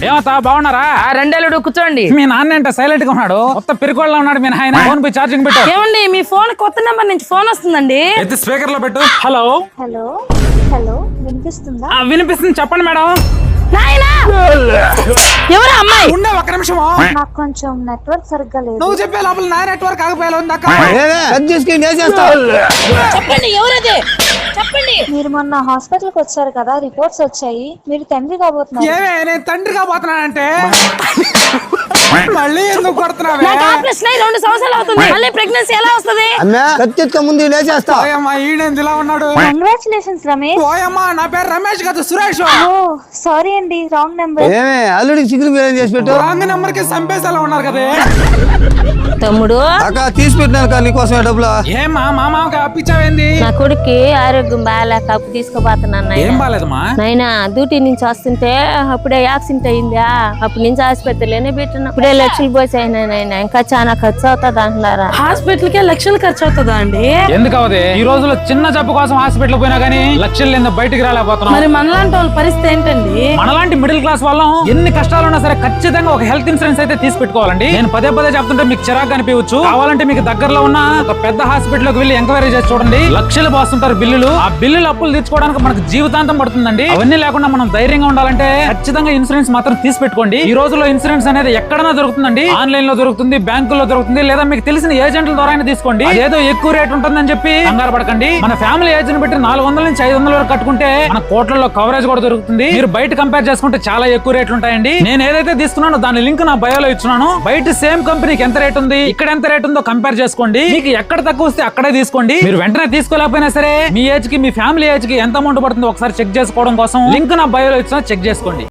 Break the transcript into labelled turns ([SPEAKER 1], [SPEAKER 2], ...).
[SPEAKER 1] ఏమతా బాగున్నారా?
[SPEAKER 2] రెండేళ్ళుడు కూర్చోండి.
[SPEAKER 1] మీ నాన్న అంటే సైలెంట్ గా ఉన్నాడు, కొత్త పిరికోళ్ళ ఉన్నాడు. మీ నాయన ఫోన్ పై ఛార్జింగ్ పెట్టు.
[SPEAKER 2] ఏమండి మీ ఫోన్ కొత్త నెంబర్ నుంచి ఫోన్ వస్తుందండి.
[SPEAKER 1] ఎత్తి స్పీకర్ లో పెట్టు. హలో
[SPEAKER 3] హలో హలో వినిపిస్తుందా?
[SPEAKER 1] వినిపిస్తుంది, చెప్పండి మేడం.
[SPEAKER 2] నాయనా ఎవరు అమ్మాయి?
[SPEAKER 1] ఉండే ఒక్క నిమిషం.
[SPEAKER 3] నాకు కొంచెం నెట్వర్క్ సరిగ్గా లేదు.
[SPEAKER 1] నువ్వు చెప్పే లోపల నా నెట్వర్క్ ఆగిపోయేలా ఉంది అక్క.
[SPEAKER 2] చెప్పండి ఎవరది చెప్పండి.
[SPEAKER 3] మీరు మొన్న హాస్పిటల్ కి వచ్చారు కదా, రిపోర్ట్స్ వచ్చాయి. మీరు తండ్రి కాబోతున్నారు.
[SPEAKER 1] ఏమే నేను తండ్రి కాబోతున్నానంటే మళ్ళీ ఎందుకు కొడుతున్నావే?
[SPEAKER 2] నాకు ఆపరేషన్ అయ్యి 2 సంవత్సరాలు అవుతుంది. మళ్ళీ ప్రెగ్నెన్సీ ఎలా వస్తది?
[SPEAKER 4] ముందు లేచేస్తా.
[SPEAKER 1] ఓయమ్మా ఈడేంది ఇలా ఉన్నాడు?
[SPEAKER 3] కంగ్రాచులేషన్స్ రమేష్.
[SPEAKER 1] ఓయమ్మా నా పేరు రమేష్ కాదు సురేష్.
[SPEAKER 3] ఓ సారీ అండి, రాంగ్ నెంబర్.
[SPEAKER 4] ఏమే అల్లుడికి సిగ్గులు బిర్యానీ చేసి పెట్టు.
[SPEAKER 1] రాంగ్ నెంబర్ కి సంపేసేలా ఉన్నారు కదా.
[SPEAKER 2] తమ్ముడు
[SPEAKER 4] అక్క తీసి పెట్టినాను కానీ నీకోసమే డబ్బులు.
[SPEAKER 1] ఏమ్మా మా మామకి అప్పించావేంది?
[SPEAKER 5] నా కొడుక్కి ఆరోగ్యం బాగాలేక అప్పు తీసుకోపోతున్నాను
[SPEAKER 1] ఏం బాలేదమ్మా?
[SPEAKER 5] నాయనా డ్యూటీ నుంచి వస్తుంటే అప్పుడే యాక్సిడెంట్ అయిందా, అప్పటి నుంచి ఆసుపత్రిలోనే పెట్టిన. ఇప్పుడే లక్షలు పోసాయినా నాయన, ఇంకా చాలా ఖర్చు అవుతుంది అంటున్నారా.
[SPEAKER 2] హాస్పిటల్ కే లక్షలు ఖర్చు అవుతుందా అండి?
[SPEAKER 1] ఎందుకు అవదే? ఈ రోజుల్లో చిన్న జబ్బు కోసం హాస్పిటల్ పోయినా గానీ లక్షలు లేదా బయటికి రాలేకపోతున్నాం.
[SPEAKER 2] మరి మనలాంటి వాళ్ళ పరిస్థితి ఏంటండి?
[SPEAKER 1] మనలాంటి మిడిల్ క్లాస్ వాళ్ళం ఎన్ని కష్టాలు ఉన్నా సరే ఖచ్చితంగా ఒక హెల్త్ ఇన్సూరెన్స్ అయితే తీసి పెట్టుకోవాలండి. నేను పదే చెప్తుంటే మీకు చిరాకు అనిపించవచ్చు. కావాలంటే మీకు దగ్గరలో ఉన్న ఒక పెద్ద హాస్పిటల్ లోకి వెళ్ళి ఎంక్వైరీ చేసి చూడండి. లక్షలు పోస్తుంటారు బిల్లులు. ఆ బిల్లులు అప్పులు తీర్చుకోవడానికి మనకు జీవితాంతం పడుతుందండి. అవన్నీ లేకుండా మనం ధైర్యంగా ఉండాలంటే ఖచ్చితంగా ఇన్సూరెన్స్ మాత్రం తీసి పెట్టుకోండి. ఈ రోజుల్లో ఇన్సూరెన్స్ అనేది ఎక్కడైనా దొరుకుతుందండి. ఆన్లైన్ లో దొరుకుతుంది, బ్యాంకుల్లో దొరుకుతుంది, లేదా మీకు తెలిసిన ఏజెంట్ల ద్వారా తీసుకోండి. ఏదో ఎక్కువ రేట్ ఉంటుందని చెప్పి కంగారు పడకండి. మన ఫ్యామిలీ ఏజ్ ని బట్టి 400 నుంచి 500 వరకు కట్టుకుంటే మన కోట్లలో కవరేజ్ కూడా దొరుకుతుంది. మీరు బయట కంపేర్ చేసుకుంటే చాలా ఎక్కువ రేట్లు ఉంటాయండి. నేను ఏదైతే తీసుకున్నానో దాని లింక్ నా బయోలో ఇచ్చున్నాను. బయట సేమ్ కంపెనీకి ఎంత రేట్ ఉంది, ఇక్కడ ఎంత రేట్ ఉందో కంపేర్ చేసుకోండి. మీకు ఎక్కడ తక్కువ వస్తే అక్కడే తీసుకోండి. మీరు వెంటనే తీసుకోలేకపోయినా సరే మీ ఏజ్ కి మీ ఫ్యామిలీ ఏజ్ కి ఎంత అమౌంట్ పడుతుందో ఒకసారి చెక్ చేసుకోవడం కోసం లింక్ నా బయోలో ఇచ్చిన చెక్ చేసుకోండి.